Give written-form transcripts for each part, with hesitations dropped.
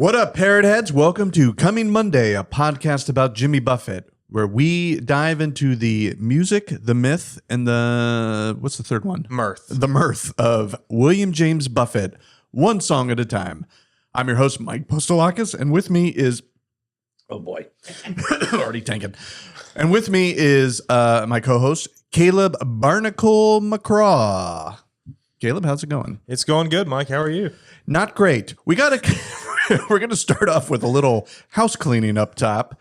What up, parrot heads? Welcome to Coming Monday, a podcast about Jimmy Buffett, where we dive into the music, the myth, and what's the third one? Mirth. The mirth of William James Buffett, one song at a time. I'm your host, Mike Postolakis, and with me is, oh boy, already tanking. And with me is my co-host, Caleb Barnacle McCraw. Caleb, how's it going? It's going good, Mike. How are you? Not great. We're going to start off with a little house cleaning up top.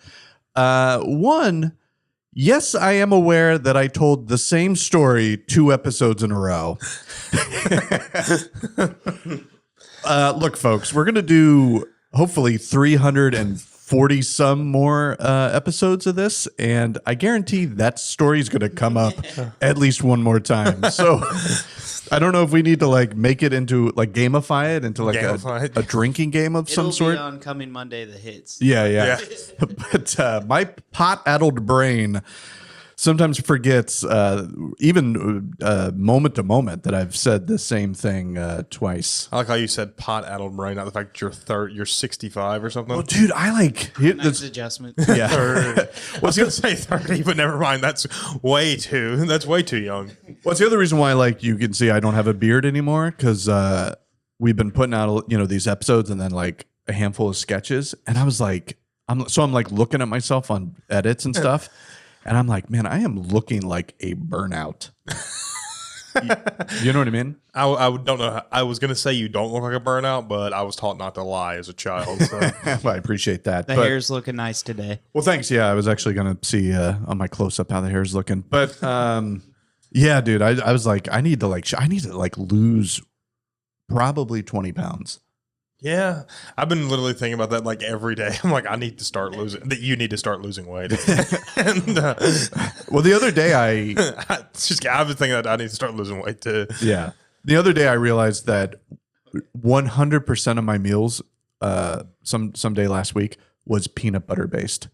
One, yes, I am aware that I told the same story 2 episodes in a row. Look, folks, we're going to do hopefully 340 some more episodes of this, and I guarantee that story is going to come up at least one more time. So I don't know if we need to like make it into like gamify it into like a drinking game of some sort. It'll be on Coming Monday, the hits. Yeah. But my pot-addled brain sometimes forgets, even moment to moment, that I've said the same thing twice. I like how you said pot-addled brain, not the fact that you're 65 or something. Well, dude, I like Nice adjustment. Yeah. I was going to say 30, but never mind. That's way too young. What's the other reason why, like, you can see I don't have a beard anymore? Because we've been putting out, these episodes and then like a handful of sketches, and I was like, I'm like looking at myself on edits and stuff. And I'm like, man, I am looking like a burnout. You know what I mean? I don't know. I was going to say you don't look like a burnout, but I was taught not to lie as a child. So. I appreciate that. The hair's looking nice today. Well, thanks. Yeah, I was actually going to see on my close-up how the hair's looking. But yeah, dude, I was like, I need to lose probably 20 pounds. Yeah, I've been literally thinking about that like every day. I'm like, I need to start losing. That you need to start losing weight. And, well, the other day I've been thinking that I need to start losing weight too. Yeah, the other day I realized that 100% of my meals, someday last week, was peanut butter based.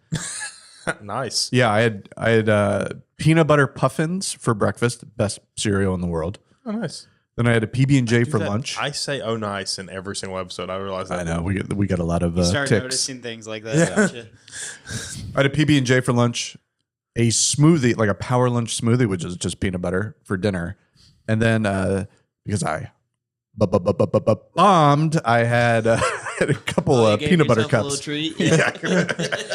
Nice. Yeah, I had peanut butter puffins for breakfast, best cereal in the world. Oh, nice. Then I had a PB&J for lunch. I say "oh nice" in every single episode. I realize that. I know we got a lot of You start ticks. noticing things like that. Don't you? I had a PB&J for lunch, a smoothie, like a power lunch smoothie, which is just peanut butter for dinner, and then because I bombed, I had a couple of peanut butter cups. A little treat.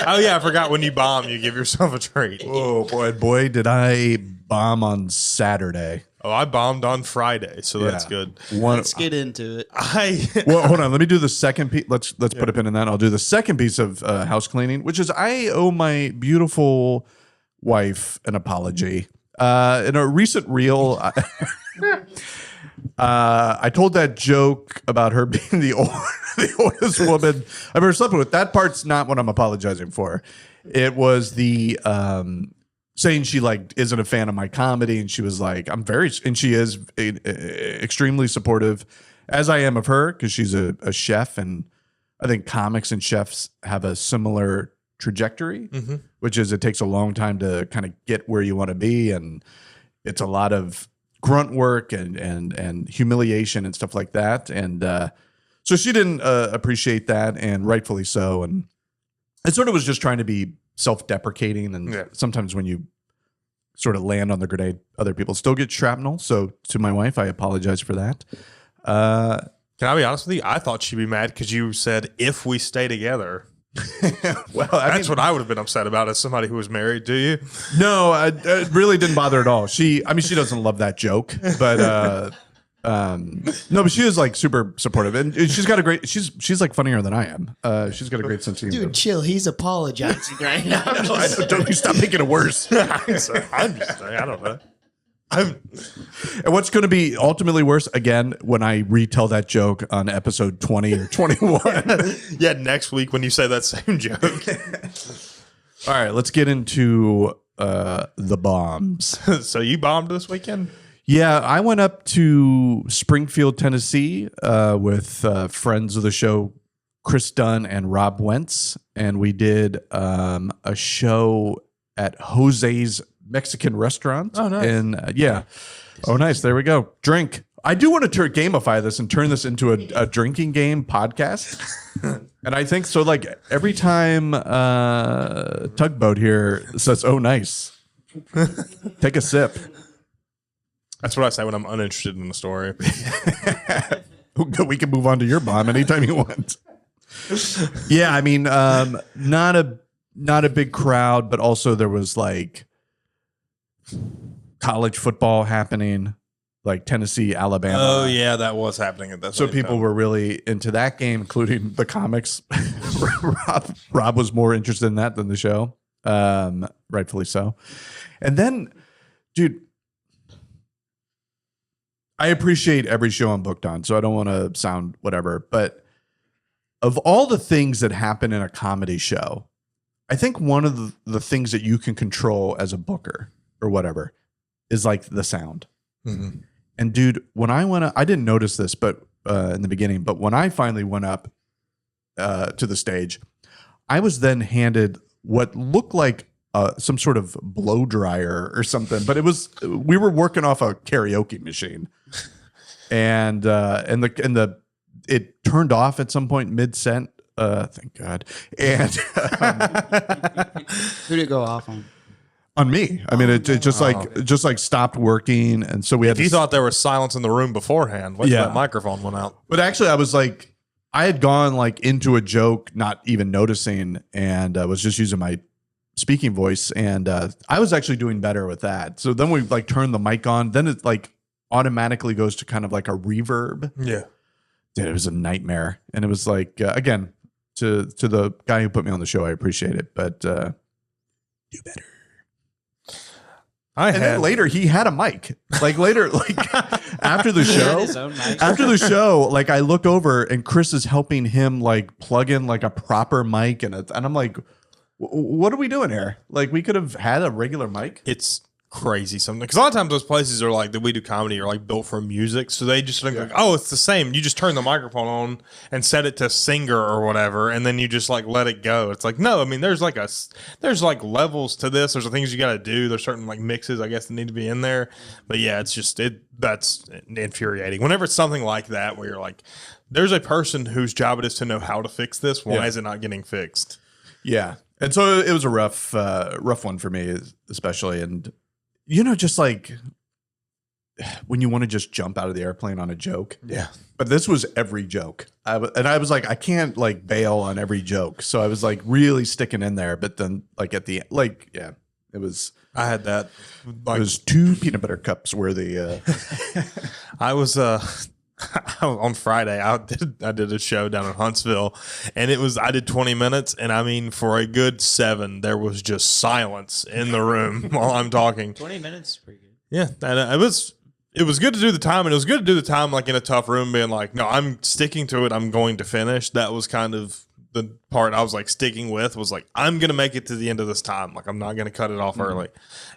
Oh yeah, I forgot when you bomb, you give yourself a treat. Oh boy, did I bomb on Saturday. Oh, I bombed on Friday, so that's good. Let's get into it. Well, hold on. Let me do the second piece. Let's put a pin in that. I'll do the second piece of house cleaning, which is I owe my beautiful wife an apology. In a recent reel, I told that joke about her being the oldest woman I've ever slept with. That part's not what I'm apologizing for. It was the saying she like isn't a fan of my comedy, and she was like, and she is extremely supportive, as I am of her, because she's a chef, and I think comics and chefs have a similar trajectory, which is it takes a long time to kind of get where you want to be, and it's a lot of grunt work and humiliation and stuff like that, and so she didn't appreciate that, and rightfully so, and it sort of was just trying to be self-deprecating, and sometimes when you sort of land on the grenade, other people still get shrapnel. So to my wife, I apologize for that. Can I be honest with you? I thought she'd be mad because you said if we stay together. Well, that's what I would have been upset about as somebody who was married. Do you? No, it really didn't bother at all. She doesn't love that joke, but no, but she is like super supportive, and she's got a great. She's like funnier than I am. She's got a great sense of humor. Dude, chill. He's apologizing right now. Don't you stop making it worse. I'm just saying, I don't know. And what's going to be ultimately worse, again, when I retell that joke on episode 20 or 21. Yeah, next week when you say that same joke. All right, let's get into the bombs. So you bombed this weekend? Yeah, I went up to Springfield, Tennessee with friends of the show, Chris Dunn and Rob Wentz, and we did a show at Jose's Mexican restaurant. Oh, nice. And yeah. Oh, nice. There we go. Drink. I do want to gamify this and turn this into a drinking game podcast. And I think so. Like every time Tugboat here says, "Oh, nice," take a sip. That's what I say when I'm uninterested in the story. We can move on to your bomb anytime you want. Yeah, I mean, not a big crowd, but also there was like college football happening, like Tennessee, Alabama. Oh yeah, that was happening at that. So people were really into that game, including the comics. Rob was more interested in that than the show, rightfully so. And then, dude, I appreciate every show I'm booked on, so I don't want to sound whatever. But of all the things that happen in a comedy show, I think one of the things that you can control as a booker or whatever is like the sound. Mm-hmm. And dude, when I went up, I didn't notice this, but in the beginning, but when I finally went up to the stage, I was then handed what looked like some sort of blow dryer or something, but we were working off a karaoke machine, and it turned off at some point mid-sent. Thank God. And Who did it go off on? on me. I mean, it just like stopped working, and so we had. If you thought there was silence in the room beforehand, wait till that microphone went out. But actually, I was like, I had gone like into a joke, not even noticing, and was just using my speaking voice, and I was actually doing better with that. So then we like turned the mic on, then it like automatically goes to kind of like a reverb. Yeah, dude, it was a nightmare, and it was like again to the guy who put me on the show, I appreciate it, but do better. Then later he had a mic. Like later, like after the show, like I look over and Chris is helping him like plug in like a proper mic, and I'm like, what are we doing here? Like we could have had a regular mic. It's crazy something because a lot of times those places are like that we do comedy are like built for music, so they just think like, oh, it's the same. You just turn the microphone on and set it to singer or whatever, and then you just like let it go. It's like no, I mean there's like levels to this. There's things you got to do. There's certain like mixes I guess that need to be in there. But yeah, it's just that's infuriating whenever it's something like that where you're like, there's a person whose job it is to know how to fix this. Why is it not getting fixed? Yeah, and so it was a rough one for me especially, and. You know, just like when you want to just jump out of the airplane on a joke. Yeah. But this was every joke. I was like, I can't like bail on every joke. So I was like really sticking in there. But then like at the like, yeah, it was. I had that. Like, it was 2 peanut butter cups worthy. I was on Friday. I did a show down in Huntsville, and I did 20 minutes, and I mean for a good 7, there was just silence in the room while I'm talking. 20 minutes is pretty good. Yeah, and it was good to do the time, and it was good to do the time like in a tough room, being like, no, I'm sticking to it. I'm going to finish. That was kind of the part I was like sticking with, was like, I'm going to make it to the end of this time. Like, I'm not going to cut it off early.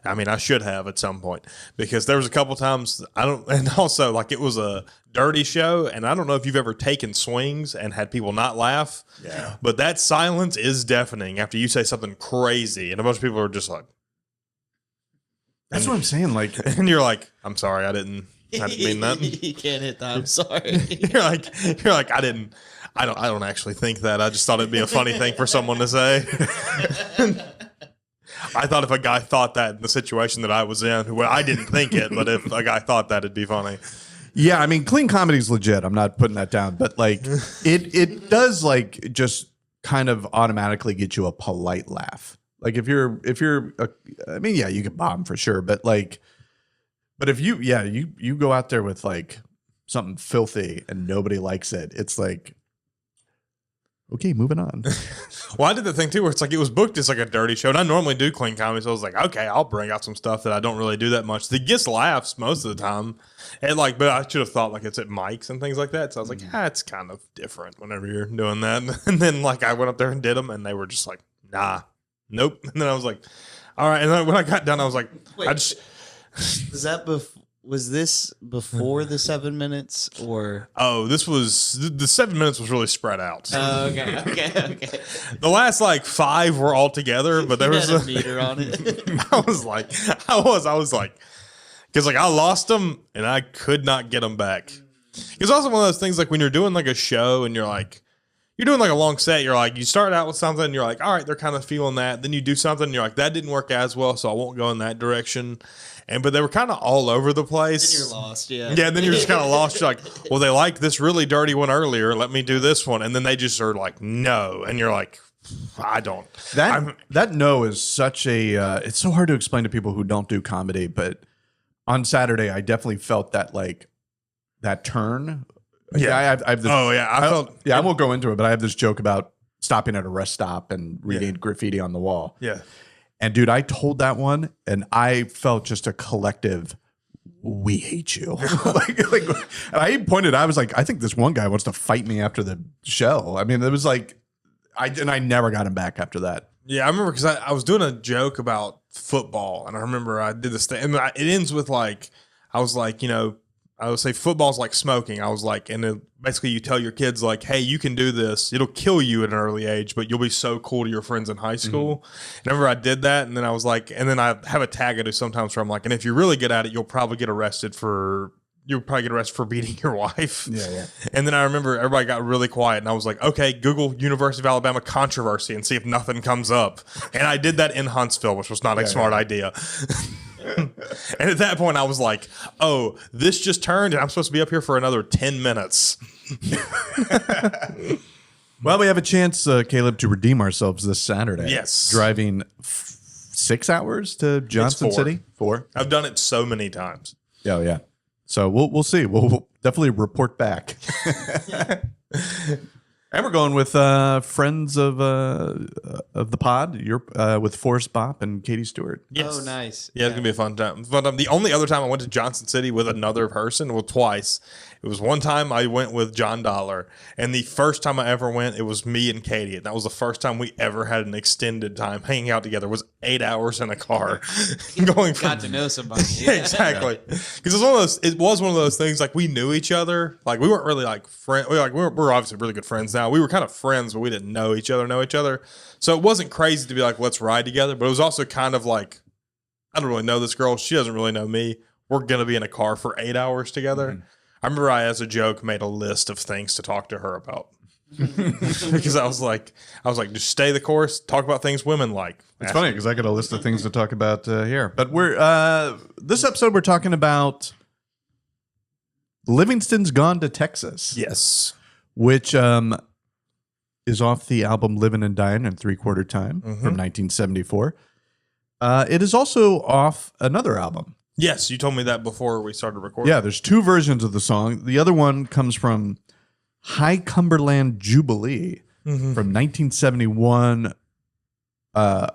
I mean, I should have at some point, because there was a couple times and also like it was a dirty show. And I don't know if you've ever taken swings and had people not laugh, but that silence is deafening after you say something crazy. And a bunch of people are just like, that's what I'm saying. Like, and you're like, I'm sorry. I didn't mean that. You can't hit that. I'm sorry. you're like, I don't actually think that. I just thought it'd be a funny thing for someone to say. I thought if a guy thought that in the situation that I was in, well, I didn't think it, but if a guy thought that, it'd be funny. Yeah, I mean, clean comedy is legit. I'm not putting that down, but like it does like just kind of automatically get you a polite laugh. Like if you're I mean, yeah, you can bomb for sure, but if you go out there with like something filthy and nobody likes it, it's like, okay, moving on. Well, I did the thing too where it's like it was booked as like a dirty show, and I normally do clean comedy, so I was like, okay, I'll bring out some stuff that I don't really do that much. That gets laughs most of the time, and like, but I should have thought like it's at mics and things like that. So I was like, it's kind of different whenever you're doing that. And then like I went up there and did them, and they were just like, nah, nope. And then I was like, all right. And then when I got done, I was like, Wait, was this before the 7 minutes or? Oh, this was the 7 minutes was really spread out. Oh, okay. The last like 5 were all together, but there was a meter on it. I was like, Because like I lost them and I could not get them back. It's also one of those things like when you're doing like a show and you're doing like a long set, you're like, you start out with something and you're like, all right, they're kind of feeling that. Then you do something and you're like, that didn't work as well, so I won't go in that direction. But they were kind of all over the place. Then you're lost, yeah. Yeah, and then you're just kind of lost. You're like, well, they liked this really dirty one earlier. Let me do this one. And then they just are like, no. And you're like, I don't. That no is such a, it's so hard to explain to people who don't do comedy. But on Saturday, I definitely felt that like that turn. Yeah. I have this, I won't go into it, but I have this joke about stopping at a rest stop and reading graffiti on the wall. Yeah. And dude, I told that one and I felt just a collective, we hate you. and I even pointed, I was like, I think this one guy wants to fight me after the show. I mean, it was like, I never got him back after that. Yeah, I remember because I was doing a joke about football, and I remember I did this thing, and it ends with like, I was like, I would say football's like smoking. I was like, and basically you tell your kids like, hey, you can do this. It'll kill you at an early age, but you'll be so cool to your friends in high school. And I remember I did that, and then I was like, and then I have a tag I do sometimes where I'm like, and if you're really good at it, you'll probably get arrested for beating your wife. Yeah. And then I remember everybody got really quiet, and I was like, okay, Google University of Alabama controversy and see if nothing comes up. And I did that in Huntsville, which was not a smart idea. And at that point, I was like, oh, this just turned, and I'm supposed to be up here for another 10 minutes. Well, we have a chance, Caleb, to redeem ourselves this Saturday. Yes. Driving 6 hours to Johnson City? 4. I've done it so many times. Oh, yeah. So we'll see. We'll definitely report back. And we're going with friends of the pod. You're with Forrest Bopp and Katie Stewart. Yes. Oh, nice. Yeah, it's going to be a fun time. The only other time I went to Johnson City with another person, well, twice. It was one time I went with John Dollar, and the first time I ever went, it was me and Katie, and that was the first time we ever had an extended time hanging out together. It was 8 hours in a car, going from Got to know somebody. yeah, exactly. Because it was one of those things like we knew each other. Like we weren't really like friends. We're obviously really good friends now. We were kind of friends, but we didn't know each other. So it wasn't crazy to be like, let's ride together. But it was also kind of like, I don't really know this girl. She doesn't really know me. We're going to be in a car for 8 hours together. Mm-hmm. I remember I, as a joke, made a list of things to talk to her about. Because I was like, just stay the course, talk about things women like. It's funny because I got a list of things to talk about here. But we're this episode we're talking about Livingston's Gone to Texas. Yes. Which is off the album Livin' and Dyin' in 3/4 Time from 1974. It is also off another album. Yes, you told me that before we started recording. Yeah, there's 2 versions of the song. The other one comes from High Cumberland Jubilee from 1971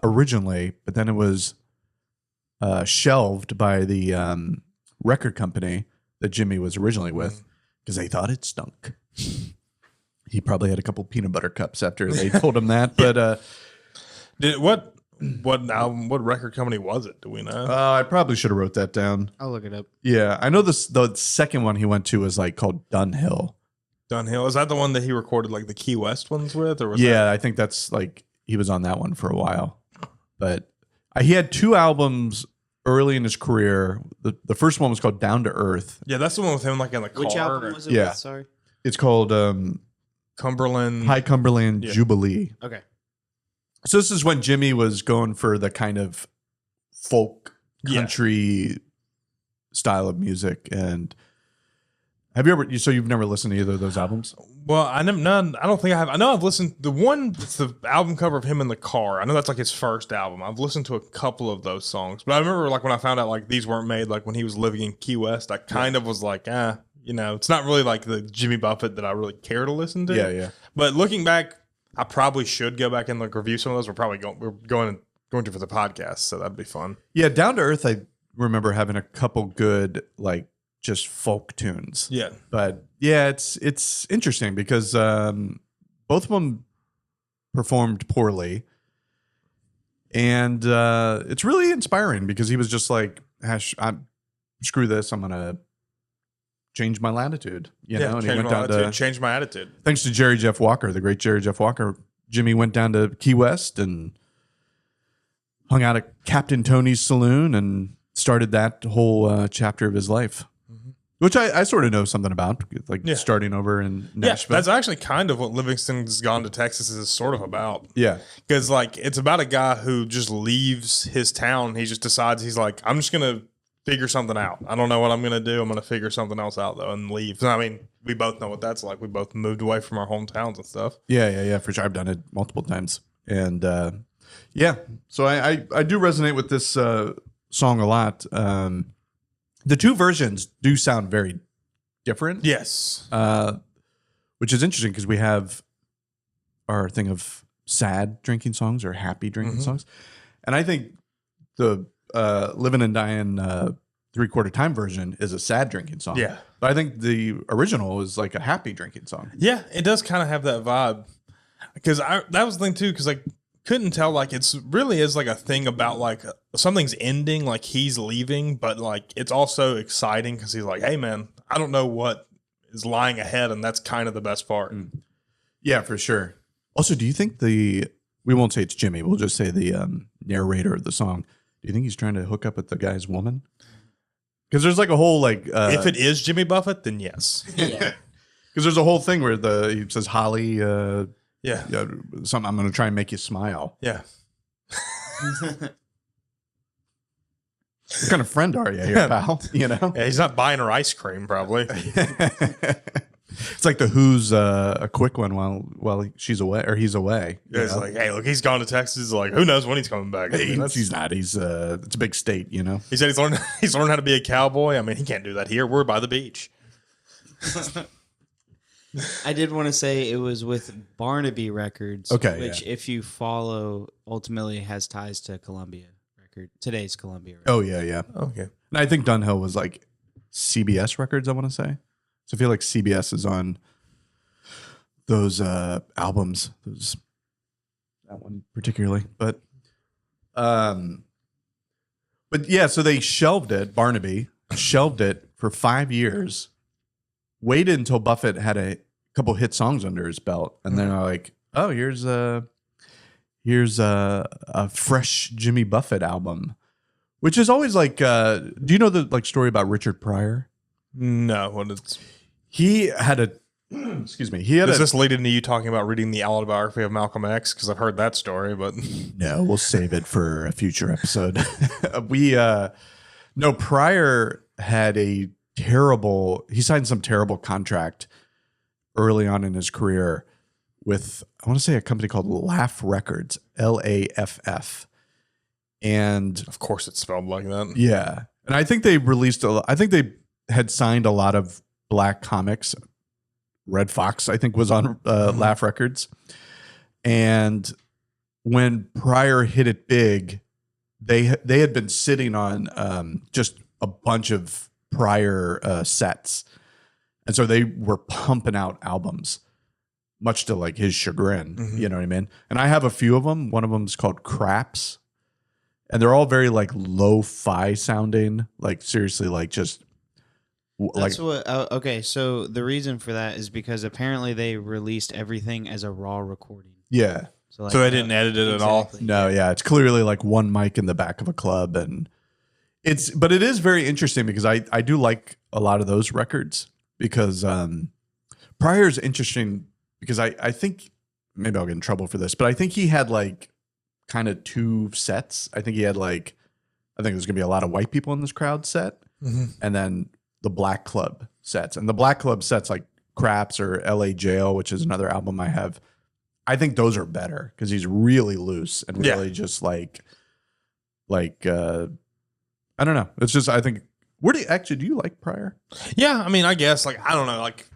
originally, but then it was shelved by the record company that Jimmy was originally with because they thought it stunk. He probably had a couple peanut butter cups after they told him that. But what record company was it? Do we know? I probably should have wrote that down. I'll look it up. Yeah, I know this. The second one he went to was like called Dunhill. Dunhill, is that the one that he recorded like the Key West ones with, or was I think that's like he was on that one for a while. But he had 2 albums early in his career. The first one was called Down to Earth. Yeah, that's the one with him like in the car. Which album was it? Yeah. With? Sorry, it's called Cumberland High Cumberland Jubilee. Okay. So this is when Jimmy was going for the kind of folk country style of music. And have you ever? So you've never listened to either of those albums? Well, I don't think I have. I know I've listened. The one, the album cover of him in the car. I know that's like his first album. I've listened to a couple of those songs, but I remember like when I found out like these weren't made like when he was living in Key West. I kind of was like, it's not really like the Jimmy Buffett that I really care to listen to. Yeah. But looking back, I probably should go back and like review some of those. We're going to for the podcast, so that'd be fun. Yeah, Down to Earth. I remember having a couple good like just folk tunes. Yeah, but yeah, it's interesting because both of them performed poorly, and it's really inspiring because he was just like, screw this, I'm gonna change my latitude, and he went down to change my attitude. Thanks to Jerry Jeff Walker, the great Jerry Jeff Walker. Jimmy went down to Key West and hung out at Captain Tony's saloon and started that whole chapter of his life, which I sort of know something about, like starting over in Nashville. That's actually kind of what Livingston's Gone to Texas is sort of about. Yeah. Because, like, it's about a guy who just leaves his town. He just decides, he's like, I'm just going to figure something out. I don't know what I'm going to do. I'm going to figure something else out, though, and leave. I mean, we both know what that's like. We both moved away from our hometowns and stuff. Yeah, for sure. I've done it multiple times. And so I do resonate with this song a lot. The two versions do sound very different. Yes. Which is interesting because we have our thing of sad drinking songs or happy drinking songs. And I think the Living and Dying 3/4 time version is a sad drinking song. Yeah. But I think the original is like a happy drinking song. Yeah, it does kind of have that vibe. Because that was the thing, too, because I couldn't tell, like, it's really is like a thing about, like, something's ending, like he's leaving, but, like, it's also exciting because he's like, hey, man, I don't know what is lying ahead, and that's kind of the best part. Yeah, for sure. Also, do you think we won't say it's Jimmy, we'll just say the narrator of the song, do you think he's trying to hook up with the guy's woman? Because there's like a whole like... if it is Jimmy Buffett, then yes. Because there's a whole thing where he says, Holly... Yeah. Something, I'm going to try and make you smile. Yeah. What kind of friend are you here, pal? You know? Yeah, he's not buying her ice cream, probably. It's like the Who's a quick one while she's away or he's away. Yeah, it's like, hey, look, he's gone to Texas. He's like, who knows when he's coming back? He's not. It's a big state, you know? He said he's learned how to be a cowboy. I mean, he can't do that here. We're by the beach. I did want to say it was with Barnaby Records, Okay, which if you follow, ultimately has ties to Columbia Record, today's Columbia Record. Oh, yeah. Okay. And I think Dunhill was like CBS Records, I want to say. So I feel like CBS is on those albums, that one particularly. But yeah, so they shelved it, Barnaby shelved it for 5 years. Waited until Buffett had a couple hit songs under his belt, and then like, oh, here's a fresh Jimmy Buffett album, which is always like, do you know the like story about Richard Pryor? No, what is... He had a excuse me. He had Does this lead into you talking about reading the autobiography of Malcolm X? Because I've heard that story, but no, we'll save it for a future episode. Pryor had a terrible. He signed some terrible contract early on in his career with, I want to say, a company called Laugh Records, LAFF, and of course it's spelled like that. Yeah, and I think they released. I think they had signed a lot of black comics. Red Fox, I think, was on Laugh Records, and when Pryor hit it big, they had been sitting on just a bunch of Pryor sets, and so they were pumping out albums, much to like his chagrin. You know what I mean? And I have a few of them. One of them is called Craps, and they're all very like lo-fi sounding, like seriously, like just That's what. Okay, so the reason for that is because apparently they released everything as a raw recording. Yeah. Like, So they didn't edit it at all? No, yeah. It's clearly like one mic in the back of a club, and but it is very interesting because I do like a lot of those records because Pryor's interesting because I think maybe I'll get in trouble for this, but I think he had like kind of two sets. I think he had like, I think there's gonna be a lot of white people in this crowd set, and then the black club sets. And the black club sets like Craps or LA Jail, which is another album I have. I think those are better because he's really loose and really just like I don't know. It's just, I think, do you like Pryor? Yeah, I mean, I guess, like, I don't know, like,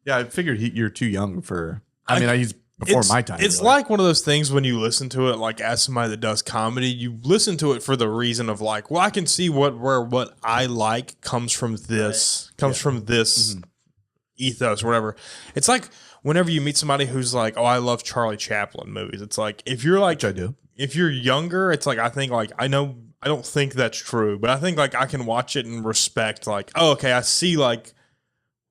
yeah, I figured you're too young for, he's before my time. It's really. like one of those things when you listen to it, like, as somebody that does comedy, you listen to it for the reason of like, well, I can see what I like comes from this, ethos or whatever. It's like whenever you meet somebody who's like, oh, I love Charlie Chaplin movies. It's like, if you're like, which I do. If you're younger, it's like, I think like, I don't think that's true, but I think like I can watch it and respect like, oh, okay, I see like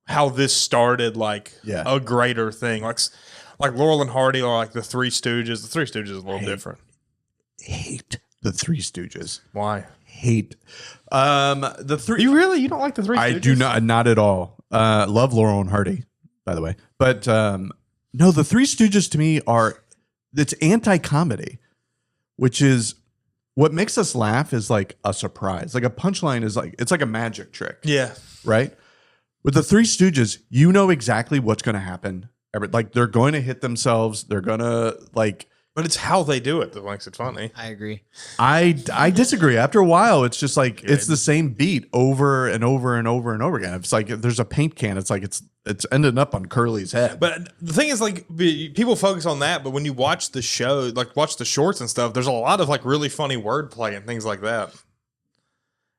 how this started like a greater thing. Like Laurel and Hardy or like the Three Stooges. The Three Stooges is a little different. Hate The Three Stooges. Why? Hate the three. You don't like the Three Stooges? I do not at all. Love Laurel and Hardy, by the way. But no, the Three Stooges to me it's anti-comedy, which is what makes us laugh is like a surprise. Like a punchline is like, it's like a magic trick. Yeah. Right? With the Three Stooges, you know exactly what's going to happen. Like they're going to hit themselves. They're going to like. But it's how they do it that makes it funny. I agree. I disagree. After a while, it's just like it's the same beat over and over and over and over again. It's like if there's a paint can. It's like it's ending up on Curly's head. But the thing is, like, people focus on that, but when you watch the show, like watch the shorts and stuff, there's a lot of like really funny wordplay and things like that.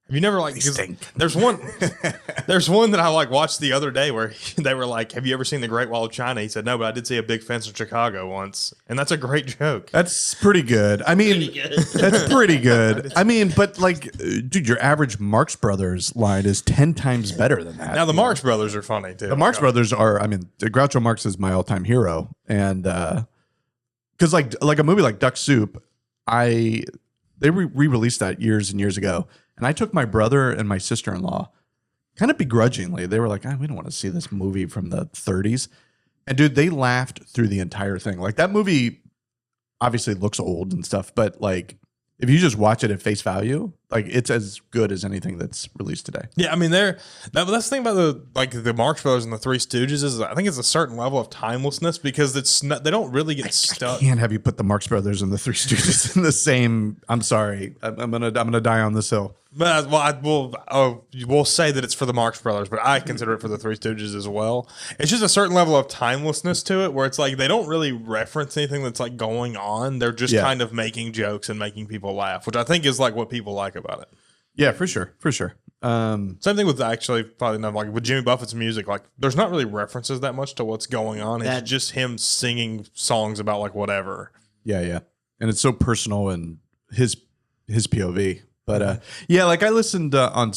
Have you never like? There's one that I like watched the other day where they were like, "Have you ever seen The Great Wall of China?" He said, "No, but I did see a big fence in Chicago once," and that's a great joke. That's pretty good. I mean, that's pretty good. I mean, but like, dude, your average Marx Brothers line is 10 times better than that. Now the Marx Brothers are funny too. The Marx Brothers are. I mean, Groucho Marx is my all-time hero, and because like a movie like Duck Soup, they re-released that years and years ago. And I took my brother and my sister-in-law kind of begrudgingly. They were like, we don't want to see this movie from the 30s. And dude, they laughed through the entire thing. Like that movie obviously looks old and stuff, but like if you just watch it at face value, like it's as good as anything that's released today. Yeah, I mean, that's the thing about the Marx Brothers and the Three Stooges is I think it's a certain level of timelessness because they don't really get stuck. I can't have you put the Marx Brothers and the Three Stooges in the same. I'm sorry, I'm gonna die on this hill. But we'll say that it's for the Marx Brothers, but I consider it for the Three Stooges as well. It's just a certain level of timelessness to it, where it's like they don't really reference anything that's like going on. They're just kind of making jokes and making people laugh, which I think is like what people like about it. Yeah, for sure. Same thing with actually probably not like with Jimmy Buffett's music. Like, there's not really references that much to what's going on. It's just him singing songs about like whatever. Yeah, and it's so personal and his POV. But yeah, like I listened on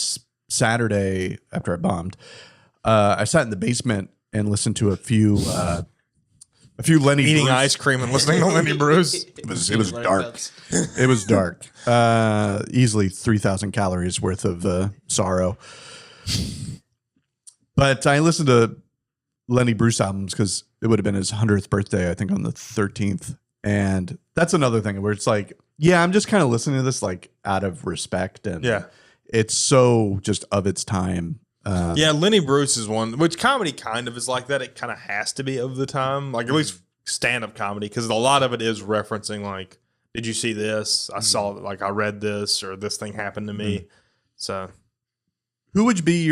Saturday after I bombed. I sat in the basement and listened to a few Lenny eating Bruce. ice cream and listening to Lenny Bruce. It was dark. It was dark. Easily 3,000 calories worth of sorrow. But I listened to Lenny Bruce albums because it would have been his 100th birthday, I think, on the 13th. And that's another thing where it's like, yeah, I'm just kind of listening to this like out of respect, and it's so just of its time. Yeah, Lenny Bruce is one, which comedy kind of is like that. It kind of has to be of the time, like at least stand-up comedy, because a lot of it is referencing like, did you see this? I saw like I read this, or this thing happened to me. So, who would be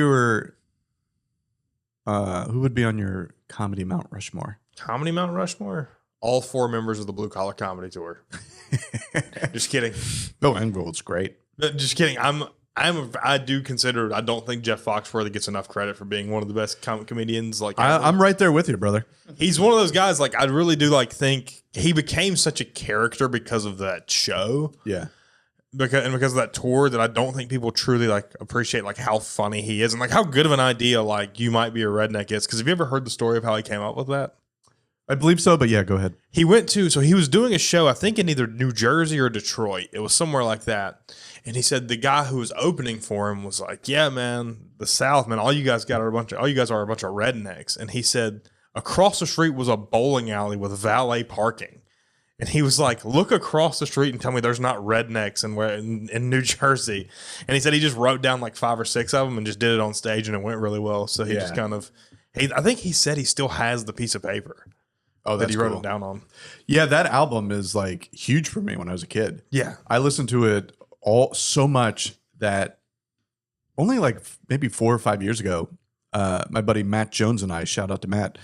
on your comedy Mount Rushmore? Comedy Mount Rushmore? All 4 members of the Blue Collar Comedy Tour. Just kidding. Bill Engold's great. Just kidding. I do consider. I don't think Jeff Foxworthy gets enough credit for being one of the best comedians. Like I'm right there with you, brother. He's one of those guys. Like I really do like think he became such a character because of that show. Yeah. Because of that tour, that I don't think people truly like appreciate like how funny he is and like how good of an idea like you might be a redneck is. Because have you ever heard the story of how he came up with that? I believe so, but yeah, go ahead. He was doing a show, I think in either New Jersey or Detroit. It was somewhere like that. And he said the guy who was opening for him was like, yeah, man, the South, man, all you guys are a bunch of rednecks. And he said across the street was a bowling alley with valet parking. And he was like, look across the street and tell me there's not rednecks in New Jersey. And he said he just wrote down like 5 or 6 of them and just did it on stage, and it went really well. So he just kind of, I think he said he still has the piece of paper. Oh, that he wrote cool. it down on. Yeah, that album is like huge for me when I was a kid. Yeah. I listened to it all so much that only like maybe 4 or 5 years ago, my buddy Matt Jones and I, shout out to Matt,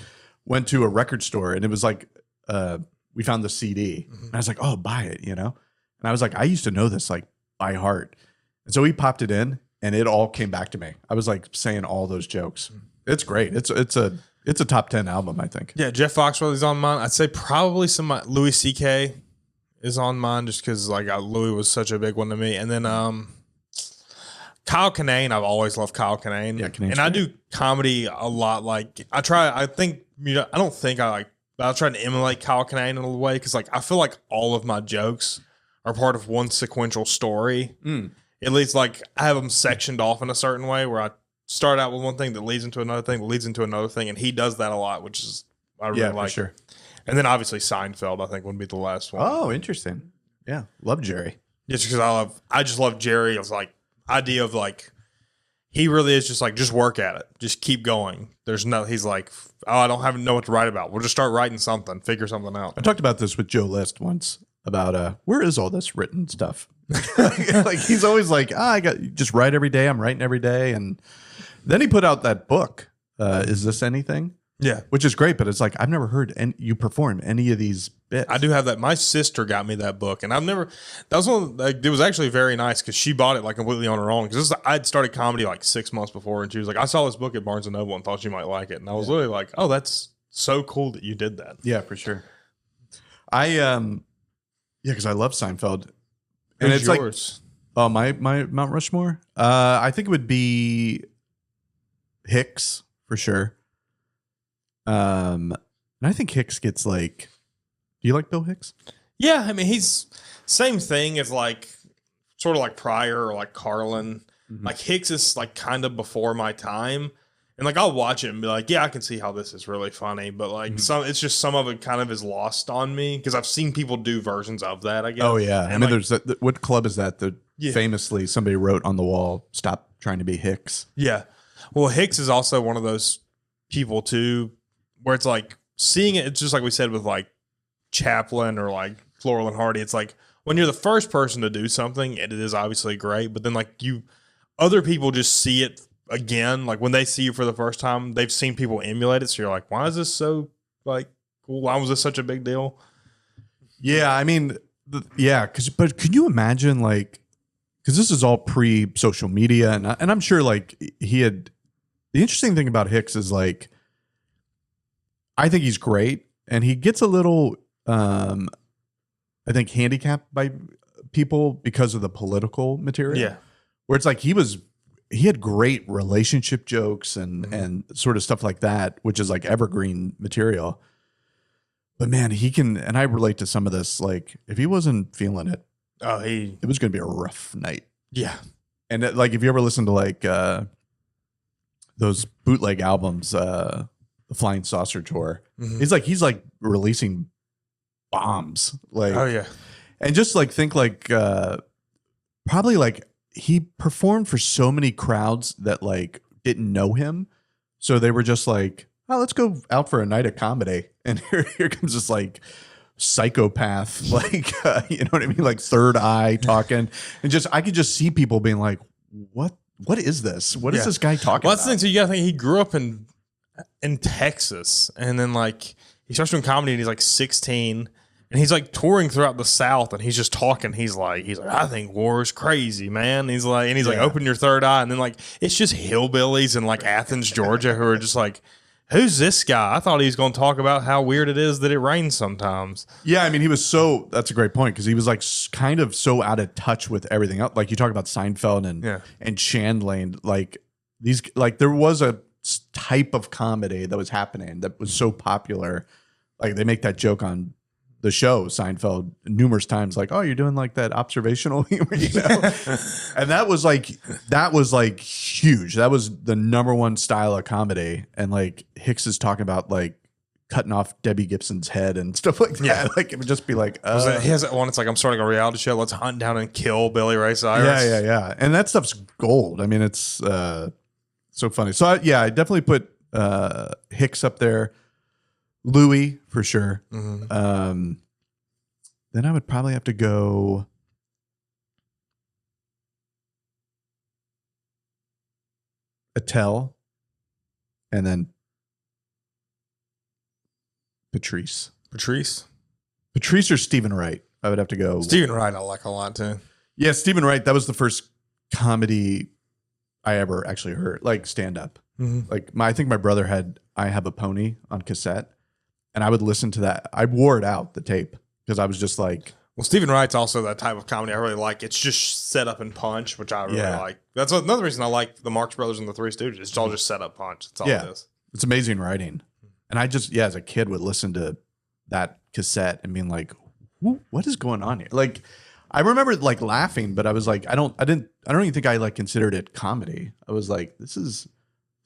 went to a record store, and it was like we found the CD. And I was like, oh, buy it, And I was like, I used to know this like by heart. And so he popped it in, and it all came back to me. I was like saying all those jokes. It's great. It's a top 10 album, I think. Yeah, Jeff Foxworthy's on mine. I'd say probably Louis C.K. is on mine just because like Louis was such a big one to me. And then Kyle Kinane, I've always loved Kyle Kinane. Yeah, and I do comedy a lot. Like I try to emulate Kyle Kinane in a way because like I feel like all of my jokes are part of one sequential story. At least like I have them sectioned off in a certain way where I start out with one thing that leads into another thing that leads into another thing, and he does that a lot, which is I really like. For sure. And then obviously Seinfeld, I think, would be the last one. Oh, interesting. Yeah, love Jerry. Just because I just love Jerry. It's like idea of like he really is just like just work at it, just keep going. There's no. He's like, oh, I don't know what to write about. We'll just start writing something, figure something out. I talked about this with Joe List once about where is all this written stuff? Like he's always like, I got just write every day. I'm writing every day, and then he put out that book. Is this anything? Yeah, which is great, but it's like I've never heard you perform any of these bits. I do have that. My sister got me that book, and I've never. That was one. Like, it was actually very nice because she bought it like completely on her own. Because I'd started comedy like 6 months before, and she was like, "I saw this book at Barnes and Noble and thought you might like it." And I was really like, "Oh, that's so cool that you did that." Yeah, for sure. Because I love Seinfeld, and Who's it's yours? Like, oh, my Mount Rushmore. I think it would be Hicks for sure. And I think Hicks gets like. Do you like Bill Hicks? Yeah, I mean he's same thing as like sort of like Pryor or like Carlin. Like Hicks is like kind of before my time, and like I'll watch it and be like, yeah, I can see how this is really funny, but like it's just some of it kind of is lost on me because I've seen people do versions of that. I guess. Oh yeah, and I mean, like, there's that. What club is that? That famously somebody wrote on the wall, "Stop trying to be Hicks." Yeah, well, Hicks is also one of those people too, where it's like seeing it. It's just like we said with like Chaplin or like Laurel and Hardy. It's like when you're the first person to do something, it is obviously great, but then like other people just see it again. Like when they see you for the first time, they've seen people emulate it. So you're like, why is this so like cool? Why was this such a big deal? Yeah, I mean, but can you imagine like, because this is all pre-social media, and I'm sure like he had. The interesting thing about Hicks is like, I think he's great, and he gets a little, I think, handicapped by people because of the political material. Yeah. Where it's like he had great relationship jokes and sort of stuff like that, which is like evergreen material. But man, he can, and I relate to some of this. Like if he wasn't feeling it, it was going to be a rough night. Yeah. And like if you ever listen to like those bootleg albums, the Flying Saucer Tour, he's like releasing bombs. Like oh yeah, and just like think like probably like. He performed for so many crowds that like didn't know him. So they were just like, oh, let's go out for a night of comedy. And here comes this like psychopath, like, you know what I mean? Like third eye talking. And just, I could just see people being like, what is this? What is this guy talking well, that's about? the thing. So you gotta think he grew up in Texas, and then like he starts doing comedy and he's like 16. And he's like touring throughout the South, and he's just talking. He's like, I think war is crazy, man. He's like, open your third eye, and then like it's just hillbillies in like Athens, Georgia, who are just like, who's this guy? I thought he was going to talk about how weird it is that it rains sometimes. Yeah, I mean, he was so. That's a great point because he was like kind of so out of touch with everything else. Like you talk about Seinfeld and Chandler, like these, like there was a type of comedy that was happening that was so popular. Like they make that joke on the show Seinfeld numerous times, like, oh, you're doing like that observational humor, you know? And that was like huge. That was the number one style of comedy. And like Hicks is talking about like cutting off Debbie Gibson's head and stuff like that. Yeah. Like it would just be like, he has that one. It's like, I'm starting a reality show. Let's hunt down and kill Billy Ray Cyrus. Yeah. And that stuff's gold. I mean, it's so funny. So I definitely put Hicks up there. Louis for sure. Then I would probably have to go Attell and then Patrice or Stephen Wright. I would have to go Stephen Wright. I like a lot too. Yeah, Stephen Wright. That was the first comedy I ever actually heard, like stand up. Like I think my brother had I Have a Pony on cassette. And I would listen to that. I wore it out, the tape, because I was just like... Well, Stephen Wright's also that type of comedy I really like. It's just set up and punch, which I really like. That's another reason I like the Marx Brothers and the Three Stooges. It's all just set up punch. That's all it is. It's amazing writing. And I just, as a kid, would listen to that cassette and being like, what is going on here? Like, I remember like laughing, but I was like, I don't even think I like considered it comedy. I was like, this is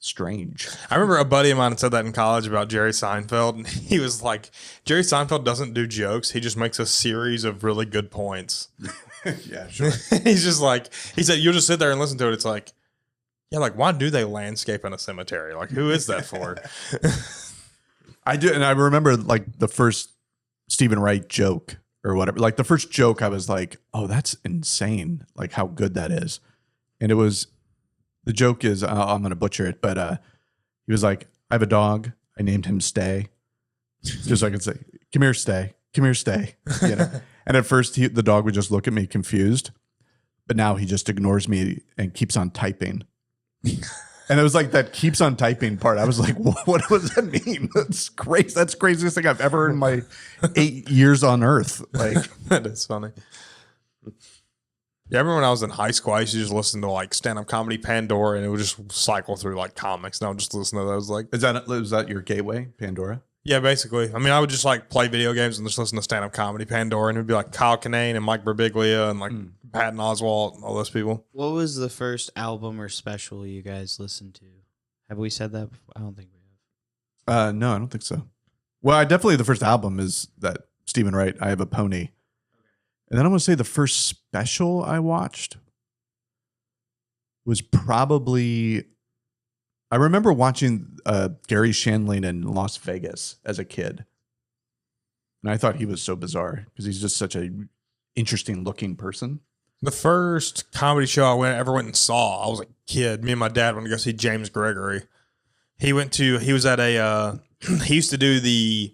strange. I remember a buddy of mine said that in college about Jerry Seinfeld, and he was like, Jerry Seinfeld doesn't do jokes. He just makes a series of really good points. Yeah, sure. He's just like, he said, you'll just sit there and listen to it. It's like, yeah, like, why do they landscape in a cemetery? Like, who is that for? I do. And I remember like the first Stephen Wright joke or whatever, like the first joke, I was like, oh, that's insane. Like how good that is. And it was, the joke is, I'm going to butcher it, but he was like, I have a dog. I named him Stay. Just so I could say, come here, Stay. Come here, Stay. You know? And at first the dog would just look at me confused, but now he just ignores me and keeps on typing. And it was like that keeps on typing part. I was like, what does that mean? That's crazy. That's the craziest thing I've ever in my 8 years on earth. Like that is funny. Yeah, I remember when I was in high school, I used to just listen to like stand-up comedy Pandora, and it would just cycle through like comics, and I would just listen to those. Like, was that your gateway, Pandora? Yeah, basically. I mean, I would just like play video games and just listen to stand-up comedy Pandora, and it would be like Kyle Kinane and Mike Birbiglia and like Patton Oswalt, all those people. What was the first album or special you guys listened to? Have we said that before? I don't think we have. No, I don't think so. Well, the first album is that Stephen Wright, I Have a Pony. And then I'm going to say the first special I watched was probably, I remember watching Gary Shandling in Las Vegas as a kid. And I thought he was so bizarre because he's just such a interesting looking person. The first comedy show I ever went and saw, I was a kid. Me and my dad went to go see James Gregory. He was at he used to do the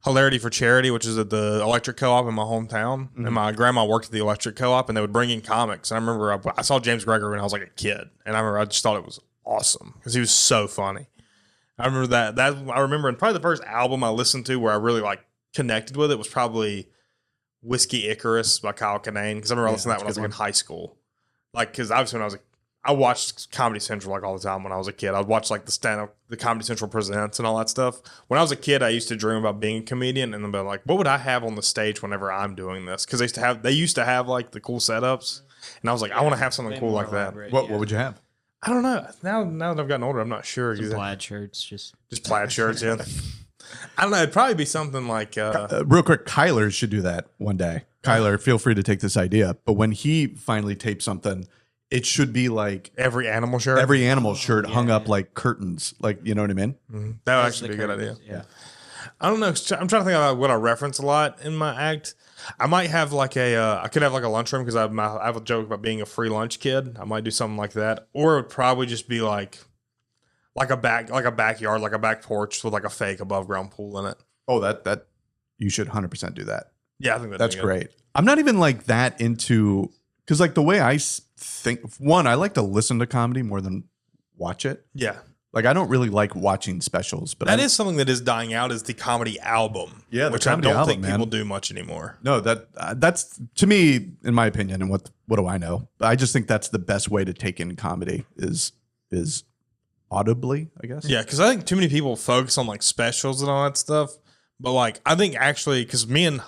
Hilarity for Charity, which is at the electric co-op in my hometown. And my grandma worked at the electric co-op, and they would bring in comics. And I remember I saw James Gregory when I was like a kid. And I just thought it was awesome because he was so funny. I remember that I remember, and probably the first album I listened to where I really like connected with it was probably Whiskey Icarus by Kyle Kinane, because I remember listening to that when I was like in high school. Like, because obviously when I watched Comedy Central like all the time when I was a kid. I'd watch like the Comedy Central Presents and all that stuff. When I was a kid, I used to dream about being a comedian and then be like, what would I have on the stage whenever I'm doing this? Because they used to have like the cool setups, and I was like, I want to have something cool like that. What would you have? I don't know. Now that I've gotten older, I'm not sure. Some plaid shirts, just plaid shirts. Yeah. I don't know. It'd probably be something like real quick. Kyler should do that one day. Kyler, feel free to take this idea. But when he finally tapes something, it should be like every animal shirt hung up like curtains. Like, you know what I mean? Mm-hmm. That would actually be a good idea. Yeah. I don't know. I'm trying to think about what I reference a lot in my act. I might have like I could have like a lunchroom because I have a joke about being a free lunch kid. I might do something like that, or it would probably just be like a backyard, like a back porch with like a fake above ground pool in it. Oh, that you should 100% do that. Yeah, I think that's great. I'm not even like that into, because like the way I think, one, I like to listen to comedy more than watch it. Yeah. Like, I don't really like watching specials, but that is something that is dying out, is the comedy album. Yeah, which I don't think people do much anymore. No, that's to me, in my opinion, and what do I know? I just think that's the best way to take in comedy is audibly, I guess. Yeah, because I think too many people focus on like specials and all that stuff. But like, I think actually, because me and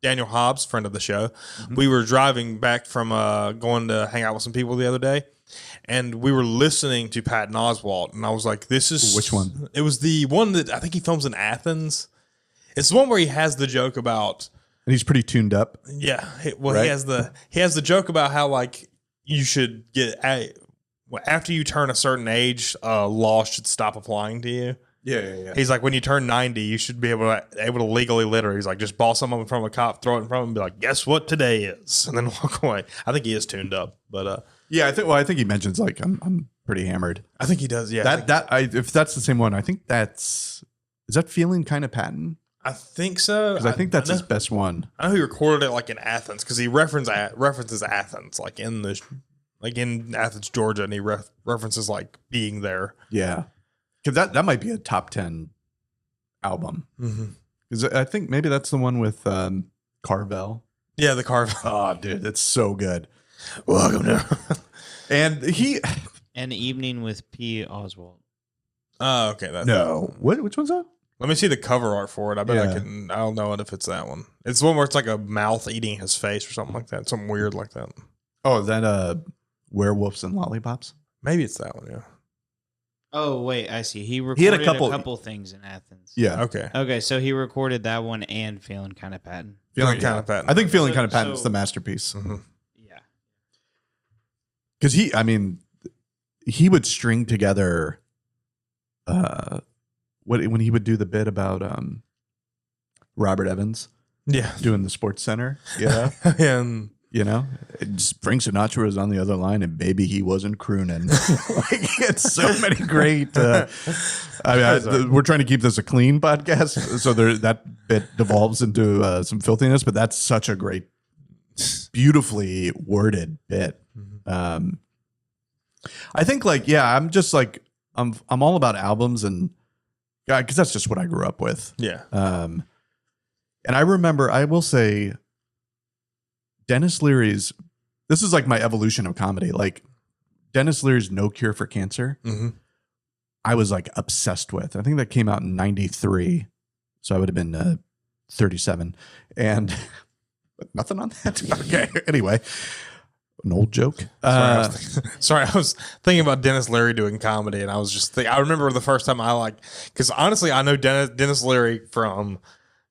Daniel Hobbs, friend of the show, we were driving back from going to hang out with some people the other day. And we were listening to Patton Oswalt, and I was like, "This is which one?" It was the one that I think he films in Athens. It's the one where he has the joke about, and he's pretty tuned up. Yeah, right? he has the joke about how like you should get after you turn a certain age, law should stop applying to you. Yeah. He's like, when you turn 90, you should be able to legally litter. He's like, just ball someone in front of a cop, throw it in front of him, and be like, guess what today is, and then walk away. I think he is tuned up, but yeah, I think he mentions like I'm pretty hammered. I think he does. Yeah, if that's the same one, I think is that Feeling Kind of Patton? I think so. Because I think that's his best one. I know he recorded it like in Athens, because he references Athens like in Athens, Georgia, and he references like being there. Yeah, because that might be a top 10 album. Because I think maybe that's the one with Carvel. Yeah, the Carvel. Oh, dude, it's so good. Welcome to and An Evening with P. Oswald. Oh, okay. Which one's that? Let me see the cover art for it. I bet Yeah. I can. I'll know it if it's that one. It's the one where it's like a mouth eating his face or something like that. Something weird like that. Oh, is that Werewolves and Lollipops? Maybe it's that one. Yeah. Oh wait, I see. He recorded a couple things in Athens. Yeah. Okay. Okay, so he recorded that one and Feeling Kind of Patent. Feeling Kind of Patent. I think Feeling So- Kind of Patent is so- the masterpiece. Mm-hmm. Yeah. Because he would string together when he would do the bit about Robert Evans Yeah. doing the Sports Center, yeah. And Frank Sinatra was on the other line, and baby, he wasn't crooning. Like, it's so many great. We're trying to keep this a clean podcast, so that bit devolves into some filthiness. But that's such a great, beautifully worded bit. I think, I'm just like I'm all about albums and because that's just what I grew up with. yeah. And I remember, I will say, Dennis Leary's, this is like my evolution of comedy. Like Dennis Leary's No Cure for Cancer, Mm-hmm. I was like obsessed with. I think that came out in 93. So I would have been 37. And but nothing on that. Okay. Anyway, an old joke. Sorry, I was thinking about Dennis Leary doing comedy, and I was just I remember the first time because honestly, I know Dennis Leary from.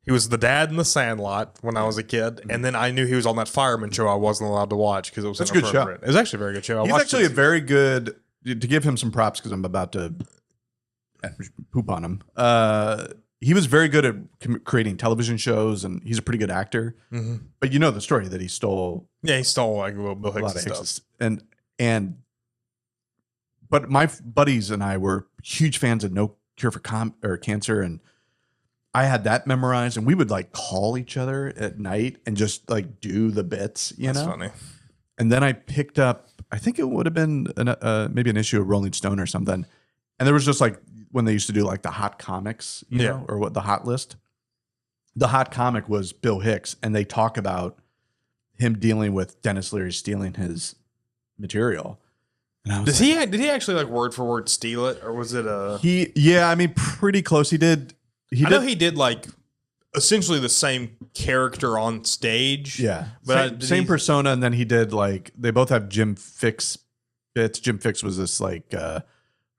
He was the dad in The Sandlot when I was a kid, and then I knew he was on that fireman show I wasn't allowed to watch because it was That's a good show. inappropriate. It was actually a very good show. He's actually a very good, to give him some props because I'm about to poop on him. He was very good at creating television shows, and he's a pretty good actor. Mm-hmm. But you know the story that he stole. Yeah, he stole like Bill A lot Hicks of stuff. Hicks. But my buddies and I were huge fans of No Cure for Cancer, and I had that memorized, and we would like call each other at night and just like do the bits, That's funny. And then I picked up, I think it would have been maybe an issue of Rolling Stone or something, and there was just like when they used to do like the hot comics, you know, or what the hot list. The hot comic was Bill Hicks, and they talk about him dealing with Dennis Leary stealing his material. And I was Did he actually like word for word steal it, or was it a? Pretty close. He did. I know he did like essentially the same character on stage. Yeah, but same persona, and then he did like they both have Jim Fix bits. Jim Fix was this like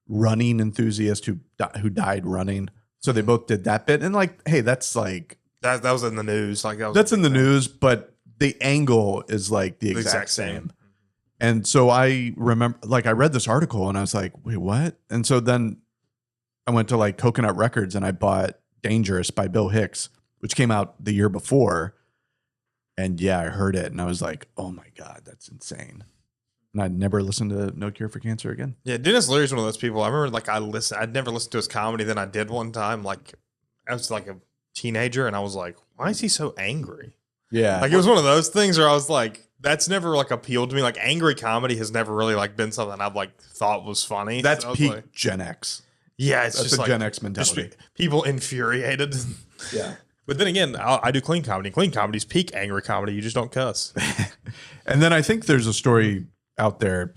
running enthusiast who died running, so they both did that bit. And like, hey, that's like that was in the news. Like that's in the news, but the angle is like the exact same. And so I remember, like, I read this article and I was like, wait, what? And so then I went to like Coconut Records and I bought Dangerous by Bill Hicks, which came out the year before. And yeah, I heard it and I was like, oh my God, that's insane. And I'd never listened to No Cure for Cancer again. Yeah, Dennis Leary's one of those people. I remember like I'd never listened to his comedy. Then I did one time. Like I was like a teenager and I was like, why is he so angry? Yeah. Like it was one of those things where I was like, that's never like appealed to me. Like angry comedy has never really like been something I've like thought was funny. That's so peak like, Gen X. yeah, it's That's just a like Gen X mentality. people infuriated. Yeah. But then again, I do clean comedy. Clean comedy's peak angry comedy. You just don't cuss. And then I think there's a story out there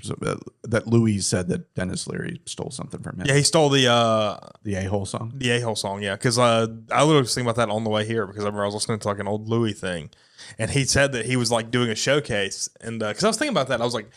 that Louis said that Dennis Leary stole something from him. Yeah, he stole the A-hole song. The A-hole song, yeah. Because I literally was thinking about that on the way here because I remember I was listening to like an old Louis thing. And he said that he was like doing a showcase. And because I was thinking about that, I was like,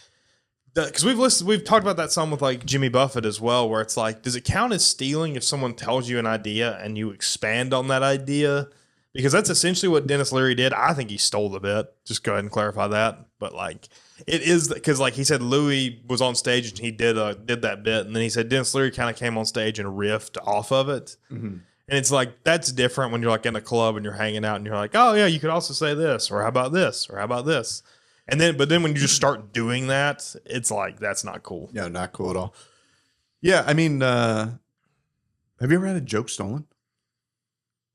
because we've talked about that some with like Jimmy Buffett as well, where it's like, does it count as stealing if someone tells you an idea and you expand on that idea? Because that's essentially what Dennis Leary did. I think he stole the bit. Just go ahead and clarify that. But like, it is because like he said, Louis was on stage and he did that bit, and then he said Dennis Leary kind of came on stage and riffed off of it. Mm-hmm. And it's like that's different when you're like in a club and you're hanging out and you're like, oh yeah, you could also say this, or how about this, or how about this, but then when you just start doing that, it's like that's not cool. Yeah, not cool at all. Yeah, I mean, have you ever had a joke stolen?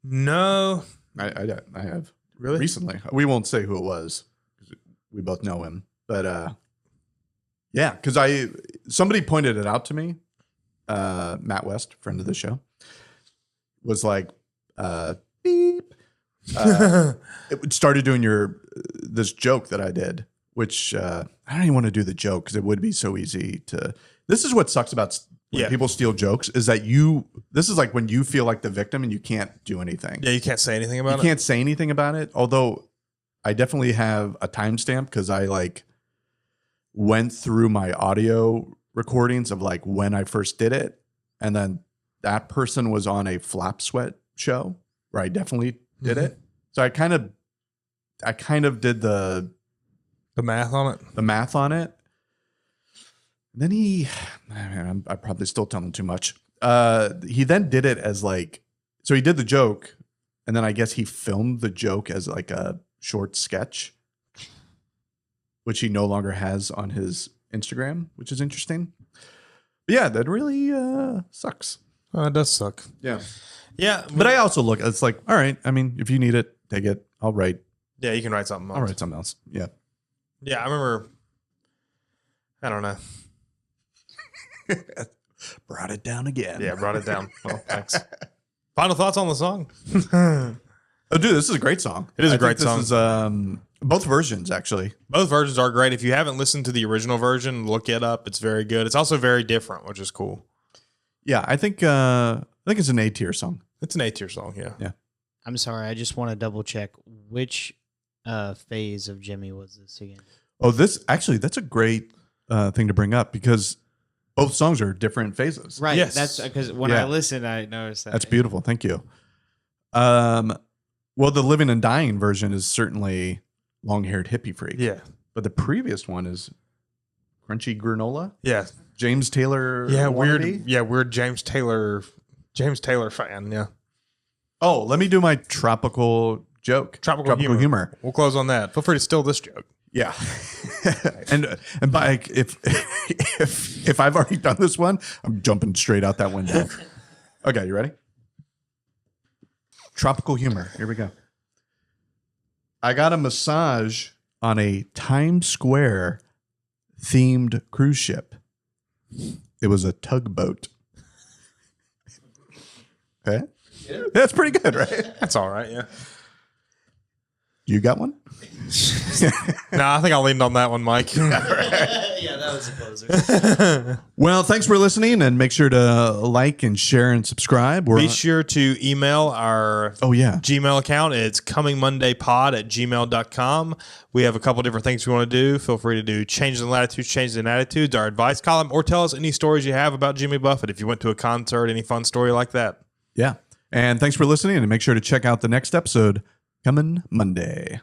No, I have. Really? Recently. We won't say who it was because we both know him. But yeah, because somebody pointed it out to me. Matt West, friend of the show, was like, beep. It started doing this joke that I did, which I don't even want to do the joke because it would be so easy to. This is what sucks about when Yeah. people steal jokes is that this is like when you feel like the victim and you can't do anything. Yeah, you can't say anything about You it. can't say anything about it. Although I definitely have a timestamp because I like went through my audio recordings of like when I first did it. And then that person was on a Flap Sweat show where I definitely did it. So I kind of did the math on it. Then I'm probably still telling too much. He then did it as like, so he did the joke, and then I guess he filmed the joke as like a short sketch, which he no longer has on his Instagram, which is interesting. But yeah, that really sucks. Oh, it does suck. Yeah. Yeah. But I also look, it's like, all right, I mean, if you need it, take it. I'll write You can write something else. I'll write something else. Yeah. Yeah, I remember. I don't know. Brought it down again. Yeah, brought it down. Well, thanks. Final thoughts on the song? Oh, dude, this is a great song. It is a I great think song. This is both versions, actually. Both versions are great. If you haven't listened to the original version, look it up. It's very good. It's also very different, which is cool. Yeah, I think it's an A-tier song. It's an A-tier song, yeah. Yeah. I'm sorry. I just want to double check which phase of Jimmy was this again. Oh, that's a great thing to bring up because both songs are different phases. Right. Yes. That's because when I listened, I noticed that. That's beautiful. Thank you. Well, the Living and Dying version is certainly long-haired hippie freak. Yeah. But the previous one is crunchy granola. Yeah. James Taylor. Yeah, wannabe? weird James Taylor fan, yeah. Oh, let me do my tropical joke. Tropical humor. We'll close on that. Feel free to steal this joke. Yeah. and by if I've already done this one, I'm jumping straight out that window. Okay, you ready? Tropical humor. Here we go. I got a massage on a Times Square themed cruise ship. It was a tugboat. Okay? That's pretty good, right? That's all right, yeah. You got one? No, I think I'll lean on that one, Mike. Yeah, that was a closer. Well, thanks for listening, and make sure to like and share and subscribe. Be sure to email our Gmail account. It's comingmondaykpod@gmail.com. We have a couple different things we want to do. Feel free to do changes in latitudes, changes in attitudes, our advice column, or tell us any stories you have about Jimmy Buffett. If you went to a concert, any fun story like that. Yeah. And thanks for listening, and make sure to check out the next episode coming Monday.